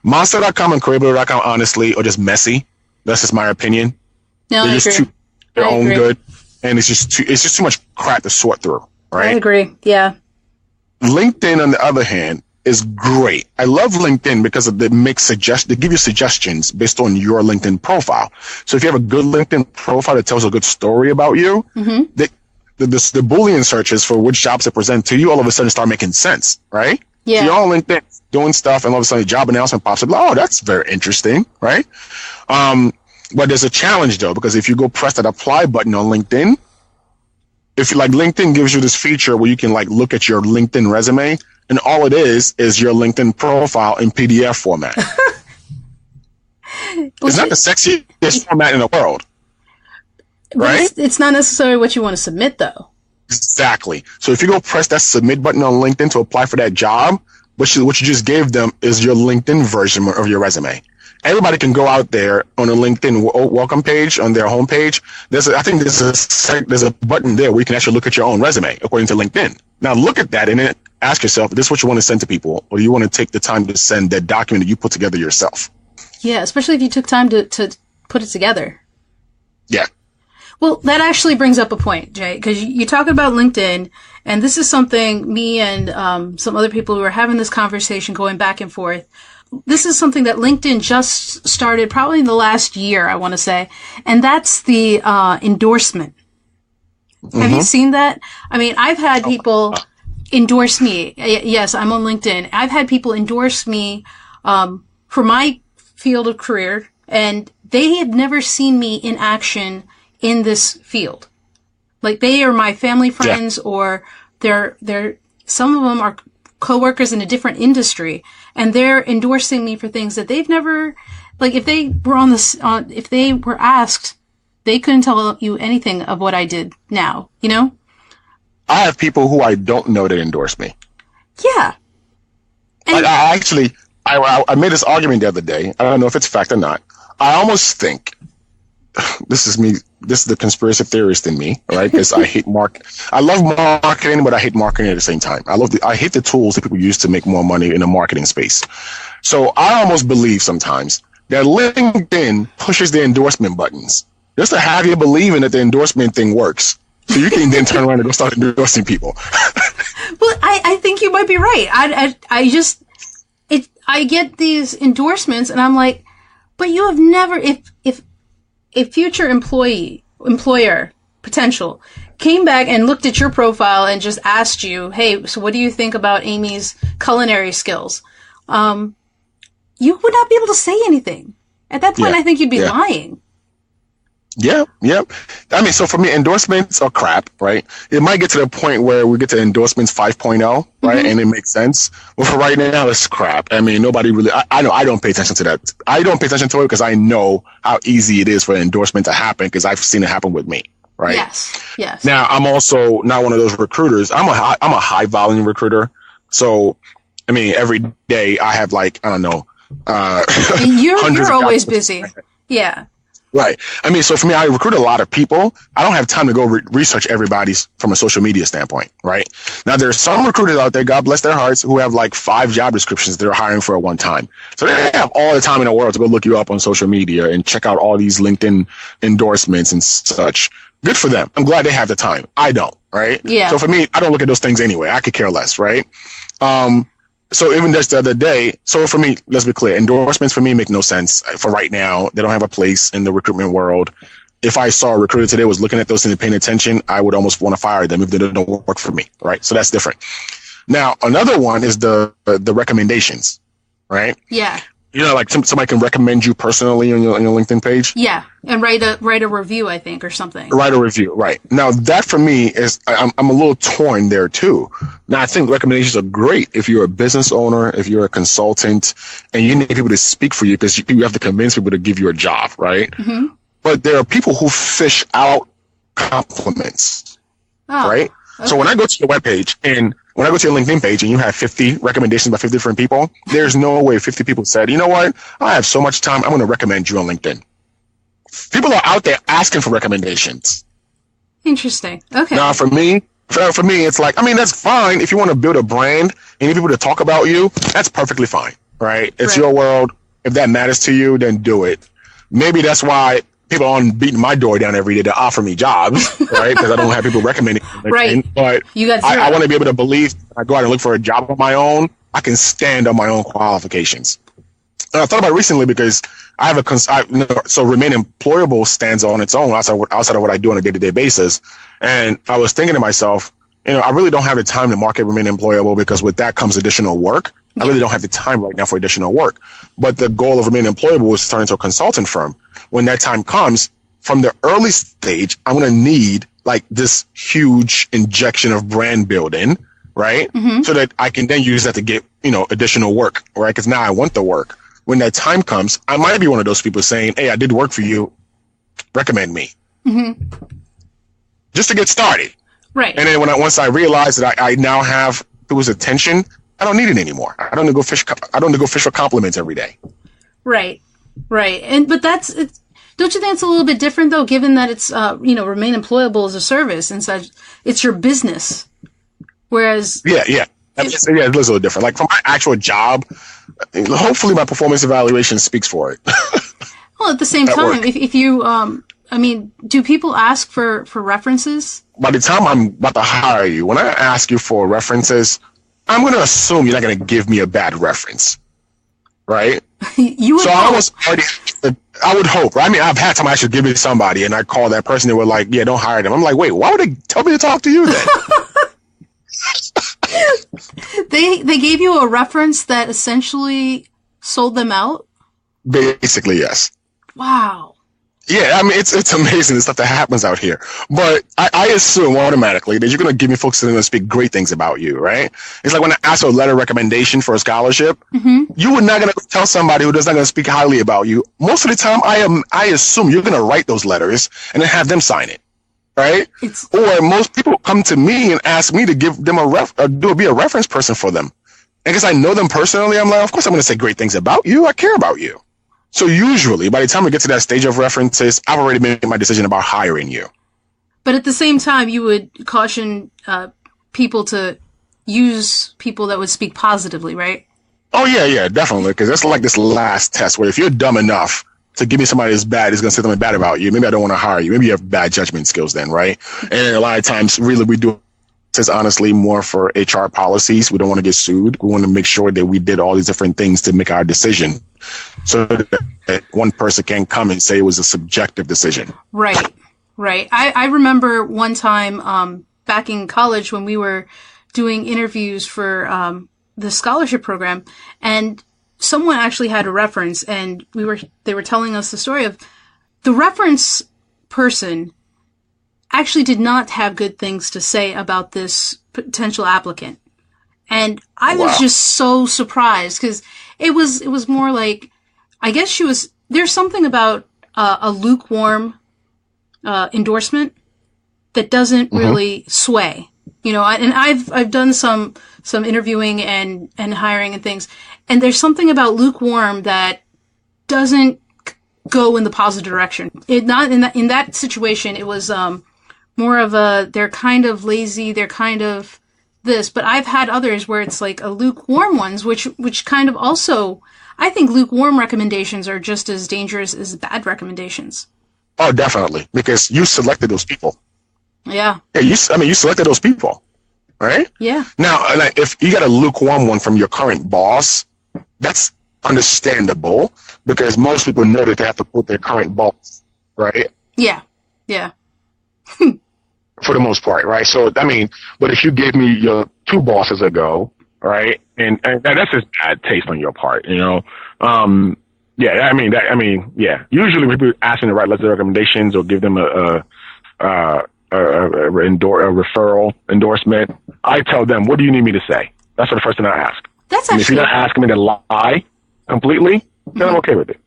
Monster.com and Cariba.com, honestly, are just messy. That's just my opinion. No, They're I just agree. their own good, and it's just too much crap to sort through. Right? I agree. Yeah. LinkedIn, on the other hand, is great. I love LinkedIn because they give you suggestions based on your LinkedIn profile. So if you have a good LinkedIn profile that tells a good story about you, the Boolean searches for which jobs to present to you all of a sudden start making sense, right? Yeah. So you're on LinkedIn doing stuff, and all of a sudden a job announcement pops up. Oh, that's very interesting, right? But there's a challenge though, because if you go press that apply button on LinkedIn, if LinkedIn gives you this feature where you can look at your LinkedIn resume, and all it is your LinkedIn profile in PDF format. It's not the sexiest format in the world. Right? It's not necessarily what you want to submit, though. Exactly. So if you go press that submit button on LinkedIn to apply for that job, what you just gave them is your LinkedIn version of your resume. Everybody can go out there on a LinkedIn welcome page on their homepage. I think there's a button there where you can actually look at your own resume according to LinkedIn. Now look at that and then ask yourself, is this what you want to send to people, or do you want to take the time to send that document that you put together yourself? Yeah, especially if you took time to put it together. Yeah. Well, that actually brings up a point, Jay, because you talk about LinkedIn, and this is something me and some other people who are having this conversation going back and forth. This is something that LinkedIn just started probably in the last year, I want to say, and that's the endorsement. Mm-hmm. Have you seen that? I mean, I've had people endorse me. Yes, I'm on LinkedIn. I've had people endorse me for my field of career, and they had never seen me in action in this field. They are my family friends, or they're some of them are coworkers in a different industry, and they're endorsing me for things that they've never, if they were if they were asked, they couldn't tell you anything of what I did now, I have people who I don't know that endorse me. Yeah. And I made this argument the other day. I don't know if it's fact or not. I almost think this is me. This is the conspiracy theorist in me, right? Because I hate I love marketing, but I hate marketing at the same time. I hate the tools that people use to make more money in the marketing space. So I almost believe sometimes that LinkedIn pushes the endorsement buttons just to have you believing that the endorsement thing works. So you can then turn around and go start endorsing people. Well, I think you might be right. I get these endorsements and I'm like, but you have never, if a future employer, potential, came back and looked at your profile and just asked you, hey, so what do you think about Amy's culinary skills? You would not be able to say anything. At that point, I think you'd be lying. Yeah. I mean, so for me, endorsements are crap, right? It might get to the point where we get to endorsements 5.0, right? And it makes sense. But for right now, it's crap. I mean, nobody really, I know I don't pay attention to that. I don't pay attention to it because I know how easy it is for an endorsement to happen because I've seen it happen with me, right? Yes. Now, I'm also not one of those recruiters. I'm a high volume recruiter. So, I mean, every day I have like, I don't know, you're always busy. Yeah. Right. I mean, so for me, I recruit a lot of people. I don't have time to go research everybody's from a social media standpoint, right? Now, there's some recruiters out there, God bless their hearts, who have like 5 job descriptions they're hiring for at one time. So they have all the time in the world to go look you up on social media and check out all these LinkedIn endorsements and such. Good for them. I'm glad they have the time. I don't, right? Yeah. So for me, I don't look at those things anyway. I could care less, right? So even just the other day, so for me, let's be clear, endorsements for me make no sense for right now. They don't have a place in the recruitment world. If I saw a recruiter today was looking at those and paying attention, I would almost want to fire them if they don't work for me, right? So that's different. Now, another one is the recommendations, right? Yeah. You know, like somebody can recommend you personally on your LinkedIn page. Yeah, and write a review, I think, or something. Write a review, right? Now that for me is I'm a little torn there too. Now I think recommendations are great if you're a business owner, if you're a consultant, and you need people to speak for you because you have to convince people to give you a job, right? Mm-hmm. But there are people who fish out compliments, right? Okay. So when I go to your webpage and when I go to your LinkedIn page and you have 50 recommendations by 50 different people, there's no way 50 people said, you know what? I have so much time. I'm going to recommend you on LinkedIn. People are out there asking for recommendations. Interesting. Okay. Now, for me, it's like, I mean, that's fine. If you want to build a brand and you need people to talk about you, that's perfectly fine, right? It's your world. If that matters to you, then do it. Maybe that's why people aren't beating my door down every day to offer me jobs, right? Because I don't have people recommending me. Right. But I want to be able to believe I go out and look for a job on my own. I can stand on my own qualifications. And I thought about it recently because I have so remain employable stands on its own outside of what I do on a day-to-day basis. And I was thinking to myself, you know, I really don't have the time to market remain employable because with that comes additional work. I really don't have the time right now for additional work. But the goal of remain employable is to turn into a consultant firm. When that time comes, from the early stage, I'm going to need like this huge injection of brand building, right? Mm-hmm. So that I can then use that to get, you know, additional work, right? Because now I want the work. When that time comes, I might be one of those people saying, hey, I did work for you. Recommend me. Mm-hmm. Just to get started. Right. And then once I realize that I now have people's attention, I don't need it anymore. I don't need to go fish for compliments every day. Right. But don't you think it's a little bit different though, given that it's, remain employable as a service and such, it's your business. Whereas. Yeah. It's a little different. Like for my actual job, hopefully my performance evaluation speaks for it. Well, at the same time, if you, do people ask for references? By the time I'm about to hire you, when I ask you for references, I'm going to assume you're not going to give me a bad reference, right? You would I would hope, right? I mean, I've had time I should give it to somebody, and I call that person, they were like, yeah, don't hire them. I'm like, wait, why would they tell me to talk to you then? They gave you a reference that essentially sold them out? Basically, yes. Wow. Yeah, I mean, it's amazing the stuff that happens out here. But I assume automatically that you're going to give me folks that are going to speak great things about you, right? It's like when I ask for a letter of recommendation for a scholarship, you are not going to tell somebody who does not going to speak highly about you. Most of the time, I assume you're going to write those letters and then have them sign it, right? Or most people come to me and ask me to give them be a reference person for them. And because I know them personally, I'm like, of course I'm going to say great things about you. I care about you. So usually, by the time we get to that stage of references, I've already made my decision about hiring you. But at the same time, you would caution people to use people that would speak positively, right? Oh, yeah, definitely. Because that's like this last test where if you're dumb enough to give me somebody that's bad, is going to say something bad about you, maybe I don't want to hire you. Maybe you have bad judgment skills then, right? And a lot of times, really, we do this honestly more for HR policies. We don't want to get sued. We want to make sure that we did all these different things to make our decision so that one person can come and say it was a subjective decision. Right. I remember one time back in college when we were doing interviews for the scholarship program, and someone actually had a reference, and they were telling us the story of the reference person actually did not have good things to say about this potential applicant. And I was just so surprised because it was more like, I guess there's something about a lukewarm endorsement that doesn't really sway, and I've done some interviewing and hiring and things, and there's something about lukewarm that doesn't go in the positive direction. In that situation, it was more of they're kind of lazy, they're kind of this, but I've had others where it's like a lukewarm ones, which kind of also, I think lukewarm recommendations are just as dangerous as bad recommendations. Oh, definitely, because you selected those people. Yeah. You selected those people, right? Yeah. Now, if you got a lukewarm one from your current boss, that's understandable because most people know that they have to quote their current boss, right? Yeah. For the most part, right? So, but if you gave me your two bosses ago, right, and that's just bad taste on your part, Yeah. Usually, when people ask them to write letters of recommendations or give them a referral endorsement, I tell them, what do you need me to say? That's the first thing I ask. That's actually, if you're not asking me to lie completely, then I'm okay with it.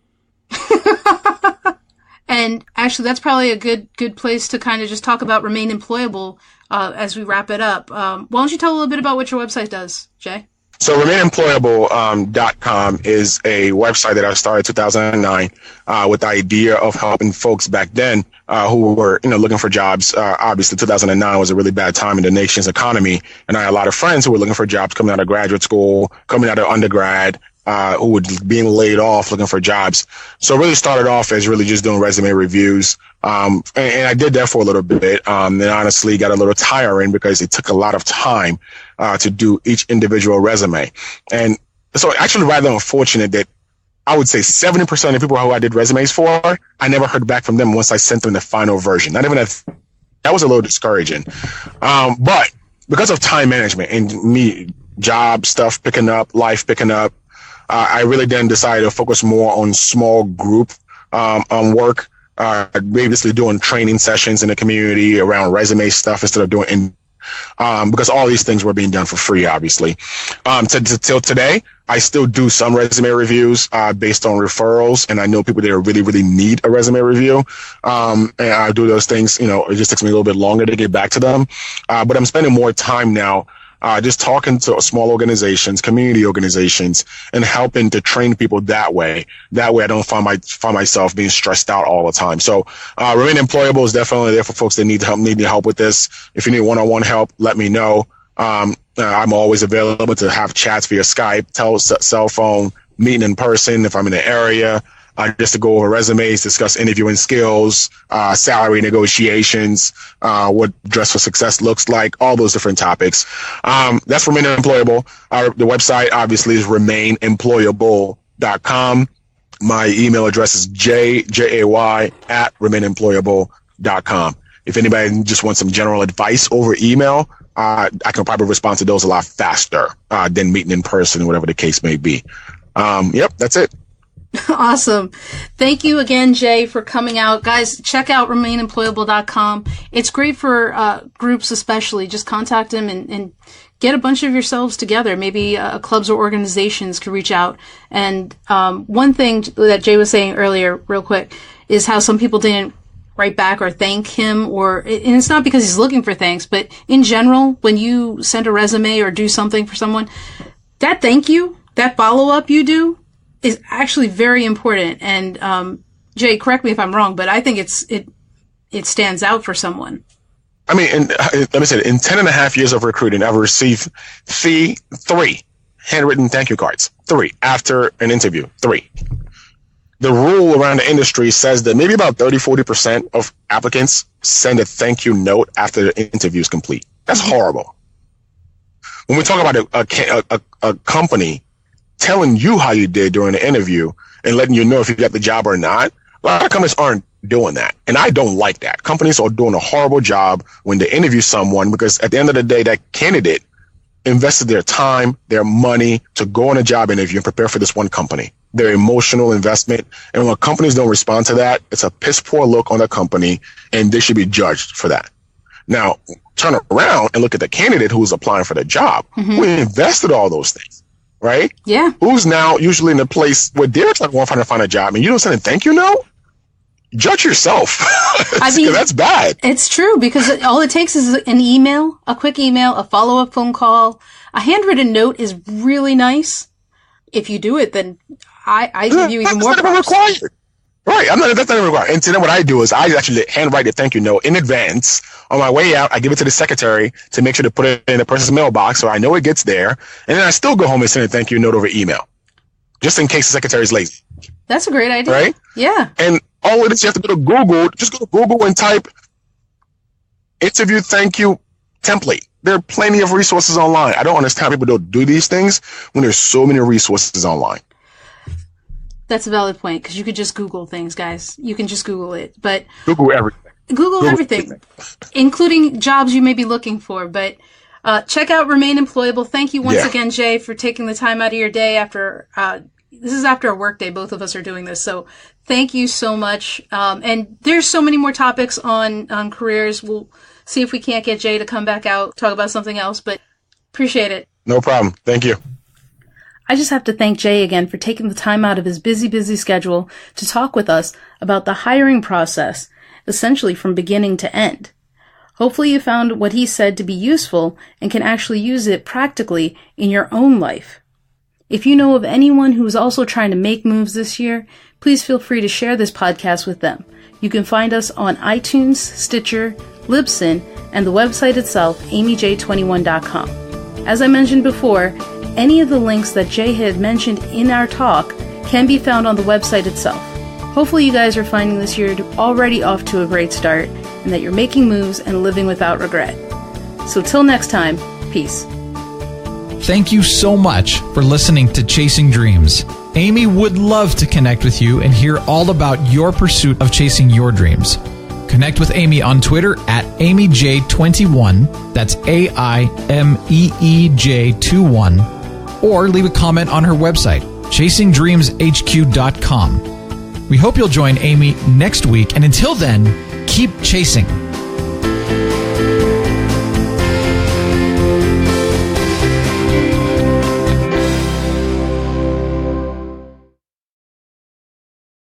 And actually, that's probably a good place to kind of just talk about Remain Employable as we wrap it up. Why don't you tell a little bit about what your website does, Jay? So RemainEmployable.com is a website that I started in 2009 with the idea of helping folks back then who were looking for jobs. Obviously, 2009 was a really bad time in the nation's economy, and I had a lot of friends who were looking for jobs coming out of graduate school, coming out of undergrad, who were being laid off looking for jobs. So it really started off as really just doing resume reviews. And I did that for a little bit. And honestly got a little tiring because it took a lot of time to do each individual resume. And so actually rather unfortunate that I would say 70% of the people who I did resumes for, I never heard back from them once I sent them the final version. Not even that was a little discouraging. But because of time management and me, job stuff picking up, life picking up, I really then decided to focus more on small group work, basically doing training sessions in the community around resume stuff instead of doing because all these things were being done for free, obviously. Till today, I still do some resume reviews based on referrals, and I know people that really, really need a resume review. And I do those things. It just takes me a little bit longer to get back to them. But I'm spending more time now just talking to small organizations, community organizations, and helping to train people that way. That way I don't find myself being stressed out all the time. So Remain Employable is definitely there for folks that need help with this. If you need one-on-one help, let me know. I'm always available to have chats via Skype, cell phone, meeting in person if I'm in the area. Just to go over resumes, discuss interviewing skills, salary negotiations, what Dress for Success looks like, all those different topics. That's Remain Employable. The website obviously is remainemployable.com. My email address is jay@remainemployable.com. If anybody just wants some general advice over email, I can probably respond to those a lot faster than meeting in person, whatever the case may be. Yep, that's it. Awesome. Thank you again, Jay, for coming out. Guys, check out remainemployable.com. It's great for groups especially. Just contact them and get a bunch of yourselves together. Maybe clubs or organizations could reach out. And one thing that Jay was saying earlier, real quick, is how some people didn't write back or thank him, and it's not because he's looking for thanks, but in general, when you send a resume or do something for someone, that thank you, that follow-up you do is actually very important. And, Jay, correct me if I'm wrong, but I think it stands out for someone. I mean, let me say it, in 10 and a half years of recruiting, I've received three handwritten thank you cards. 3 after an interview. 3. The rule around the industry says that maybe about 30-40% of applicants send a thank you note after the interview is complete. That's horrible. When we talk about a company telling you how you did during the interview and letting you know if you got the job or not, a lot of companies aren't doing that. And I don't like that. Companies are doing a horrible job when they interview someone, because at the end of the day, that candidate invested their time, their money to go on a job interview and prepare for this one company. Their emotional investment. And when companies don't respond to that, it's a piss poor look on the company, and they should be judged for that. Now, turn around and look at the candidate who's applying for the job. Mm-hmm. We invested all those things, right? Yeah. Who's now usually in a place where they're trying to find a job, and you don't send a thank you note? Judge yourself. I mean, that's bad. It's true, because all it takes is an email, a quick email, a follow-up phone call. A handwritten note is really nice. If you do it, then I give you even more props. Required. Right. That's not even required. And so then what I do is I actually handwrite a thank you note in advance. On my way out, I give it to the secretary to make sure to put it in the person's mailbox so I know it gets there. And then I still go home and send a thank you note over email, just in case the secretary is lazy. That's a great idea. Right? Yeah. And all of this, you have to go to Google. Just go to Google and type interview thank you template. There are plenty of resources online. I don't understand how people don't do these things when there's so many resources online. That's a valid point, because you could just Google things, guys. You can just Google it. But Google everything. Google everything, including jobs you may be looking for. But check out Remain Employable. Thank you once again, Jay, for taking the time out of your day after this is after a work day. Both of us are doing this. So thank you so much. And there's so many more topics on careers. We'll see if we can't get Jay to come back out, talk about something else, but appreciate it. No problem. Thank you. I just have to thank Jay again for taking the time out of his busy schedule to talk with us about the hiring process, essentially from beginning to end. Hopefully you found what he said to be useful and can actually use it practically in your own life. If you know of anyone who is also trying to make moves this year, please feel free to share this podcast with them. You can find us on iTunes, Stitcher, Libsyn, and the website itself, amyj21.com. As I mentioned before, any of the links that Jay had mentioned in our talk can be found on the website itself. Hopefully you guys are finding this year already off to a great start, and that you're making moves and living without regret. So till next time, peace. Thank you so much for listening to Chasing Dreams. Amy would love to connect with you and hear all about your pursuit of chasing your dreams. Connect with Amy on Twitter at AmyJ21, that's AIMEEJ21, or leave a comment on her website, chasingdreamshq.com. We hope you'll join Amy next week, and until then, keep chasing.